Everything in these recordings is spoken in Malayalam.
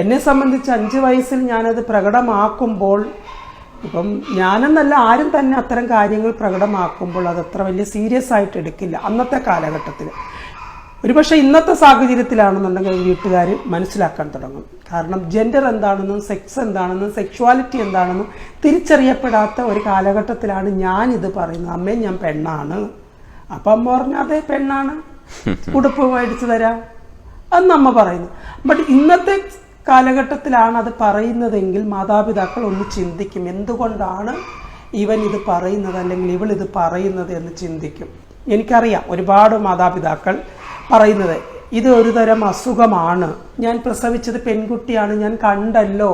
എന്നെ സംബന്ധിച്ച് 5 വയസ്സിൽ ഞാനത് പ്രകടമാക്കുമ്പോൾ, ഇപ്പം ഞാനെന്നല്ല ആരും തന്നെ അത്തരം കാര്യങ്ങൾ പ്രകടമാക്കുമ്പോൾ അതത്ര വലിയ സീരിയസ് ആയിട്ട് എടുക്കില്ല അന്നത്തെ കാലഘട്ടത്തിൽ. ഒരുപക്ഷെ ഇന്നത്തെ സാഹചര്യത്തിലാണെന്നുണ്ടെങ്കിൽ വീട്ടുകാർ മനസ്സിലാക്കാൻ തുടങ്ങും. കാരണം ജെൻഡർ എന്താണെന്നും സെക്സ് എന്താണെന്നും സെക്ഷുവാലിറ്റി എന്താണെന്നും തിരിച്ചറിയപ്പെടാത്ത ഒരു കാലഘട്ടത്തിലാണ് ഞാനിത് പറയുന്നത്. അമ്മേ ഞാൻ പെണ്ണാണ്. അപ്പം അമ്മ പറഞ്ഞാൽ അതെ പെണ്ണാണ്, ഉടുപ്പ് മേടിച്ചു തരാം എന്ന് അമ്മ പറയുന്നു. ബട്ട് ഇന്നത്തെ കാലഘട്ടത്തിലാണ് അത് പറയുന്നതെങ്കിൽ മാതാപിതാക്കൾ ഒന്ന് ചിന്തിക്കും, എന്തുകൊണ്ടാണ് ഇവൻ ഇത് പറയുന്നത് അല്ലെങ്കിൽ ഇവൾ ഇത് പറയുന്നത് എന്ന് ചിന്തിക്കും. എനിക്കറിയാം ഒരുപാട് മാതാപിതാക്കൾ പറയുന്നത് ഇത് ഒരു തരം അസുഖമാണ്, ഞാൻ പ്രസവിച്ചത് പെൺകുട്ടിയാണ്, ഞാൻ കണ്ടല്ലോ.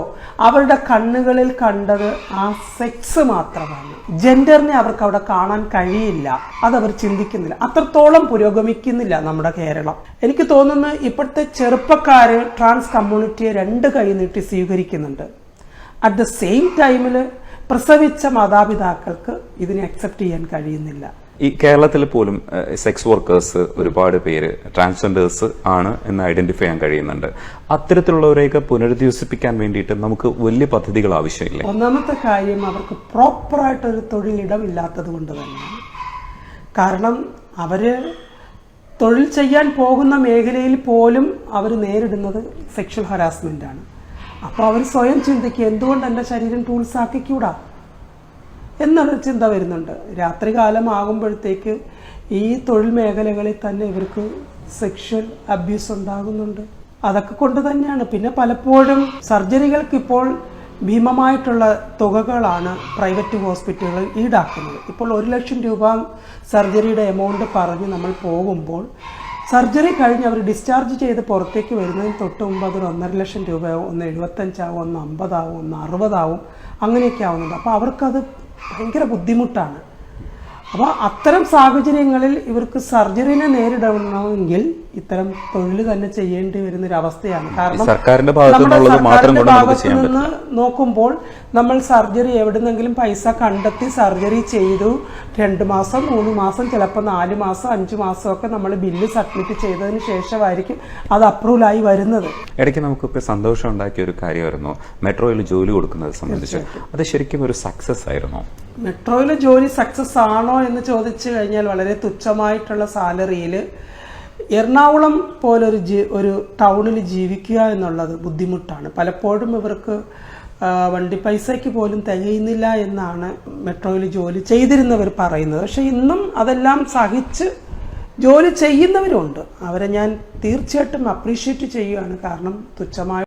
അവരുടെ കണ്ണുകളിൽ കണ്ടത് ആ സെക്സ് മാത്രമാണ്, ജെൻഡറിനെ അവർക്ക് അവിടെ കാണാൻ കഴിയില്ല. അതവർ ചിന്തിക്കുന്നില്ല. അത്രത്തോളം പുരോഗമിക്കുന്നില്ല നമ്മുടെ കേരളം. എനിക്ക് തോന്നുന്നു ഇപ്പോഴത്തെ ചെറുപ്പക്കാര് ട്രാൻസ് കമ്മ്യൂണിറ്റിയെ 2 കൈ നീട്ടി സ്വീകരിക്കുന്നുണ്ട്. അറ്റ് ദ സെയിം ടൈമിൽ പ്രസവിച്ച മാതാപിതാക്കൾക്ക് ഇതിനെ അക്സെപ്റ്റ് ചെയ്യാൻ കഴിയുന്നില്ല. ഈ കേരളത്തിൽ പോലും സെക്സ് വർക്കേഴ്സ് ഒരുപാട് പേര് ട്രാൻസ്ജെൻഡേഴ്സ് ആണ് എന്ന് ഐഡന്റിഫൈ ചെയ്യാൻ കഴിയുന്നുണ്ട്. അത്തരത്തിലുള്ളവരെയൊക്കെ പുനരധിവസിപ്പിക്കാൻ വേണ്ടിയിട്ട് നമുക്ക് വലിയ പദ്ധതികൾ ആവശ്യമില്ല. ഒന്നാമത്തെ കാര്യം അവർക്ക് പ്രോപ്പറായിട്ടൊരു തൊഴിലിടമില്ലാത്തത് കൊണ്ട് തന്നെയാണ്. കാരണം അവര് തൊഴിൽ ചെയ്യാൻ പോകുന്ന മേഖലയിൽ പോലും അവർ നേരിടുന്നത് സെക്ഷൽ ഹരാസ്മെന്റ് ആണ്. അപ്പോൾ അവർ സ്വയം ചിന്തിക്കുക, എന്തുകൊണ്ട് എൻ്റെ ശരീരം ടൂൾസ് ആക്കിക്കൂടാ എന്നുള്ളൊരു ചിന്ത വരുന്നുണ്ട്. രാത്രികാലം ആകുമ്പോഴത്തേക്ക് ഈ തൊഴിൽ മേഖലകളിൽ തന്നെ ഇവർക്ക് സെക്ഷൽ അബ്യൂസ് ഉണ്ടാകുന്നുണ്ട്. അതൊക്കെ കൊണ്ട് തന്നെയാണ്. പിന്നെ പലപ്പോഴും സർജറികൾക്ക് ഇപ്പോൾ ഭീമമായിട്ടുള്ള തുകകളാണ് പ്രൈവറ്റ് ഹോസ്പിറ്റലുകൾ ഈടാക്കുന്നത്. ഇപ്പോൾ 1 ലക്ഷം രൂപ സർജറിയുടെ എമൗണ്ട് പറഞ്ഞ് നമ്മൾ പോകുമ്പോൾ സർജറി കഴിഞ്ഞ് അവർ ഡിസ്ചാർജ് ചെയ്ത് പുറത്തേക്ക് വരുന്നതിന് തൊട്ട് മുമ്പ് അതൊരു 1.5 ലക്ഷം രൂപയാവും, 1.75 ആവും, 1.50 ആവും, 1.60 ആവും, അങ്ങനെയൊക്കെ ആവുന്നുണ്ട്. അപ്പോൾ അവർക്കത് ഭയങ്കര ബുദ്ധിമുട്ടാണ്. അപ്പോൾ അത്തരം സാഹചര്യങ്ങളിൽ ഇവർക്ക് സർജറിനെ നേരിടണമെങ്കിൽ ഇത്തരം തൊഴിൽ തന്നെ ചെയ്യേണ്ടി വരുന്നൊരവസ്ഥയാണ്. കാരണം സർക്കാരിന്റെ ഭാഗത്തു നിന്ന് നോക്കുമ്പോൾ നമ്മൾ സർജറി എവിടുന്നെങ്കിലും പൈസ കണ്ടെത്തി സർജറി ചെയ്തു 2 മാസം 3 മാസം ചിലപ്പോൾ 4 മാസം 5 മാസമൊക്കെ നമ്മൾ ബില്ല് സബ്മിറ്റ് ചെയ്തതിന് ശേഷമായിരിക്കും അത് അപ്രൂവലായി വരുന്നത്. ഇടയ്ക്ക് നമുക്കിപ്പോൾ സന്തോഷം ഉണ്ടാക്കിയ ഒരു കാര്യമായിരുന്നു മെട്രോയിൽ ജോലി കൊടുക്കുന്നത് സംബന്ധിച്ച്. അത് ശരിക്കും ഒരു സക്സസ് ആയിരുന്നു. മെട്രോയിലെ ജോലി സക്സസ് ആണോ എന്ന് ചോദിച്ചു കഴിഞ്ഞാൽ വളരെ തുച്ഛമായിട്ടുള്ള സാലറിയിൽ എറണാകുളം പോലൊരു ടൗണിൽ ജീവിക്കുക എന്നുള്ളത് ബുദ്ധിമുട്ടാണ്. പലപ്പോഴും ഇവർക്ക് വണ്ടി പൈസയ്ക്ക് പോലും തികയുന്നില്ല എന്നാണ് മെട്രോയിൽ ജോലി ചെയ്തിരുന്നവർ പറയുന്നത്. പക്ഷെ ഇന്നും അതെല്ലാം സഹിച്ച് ജോലി ചെയ്യുന്നവരുണ്ട്. അവരെ ഞാൻ തീർച്ചയായിട്ടും അപ്രീഷിയേറ്റ് ചെയ്യുകയാണ്. കാരണം തുച്ഛമായ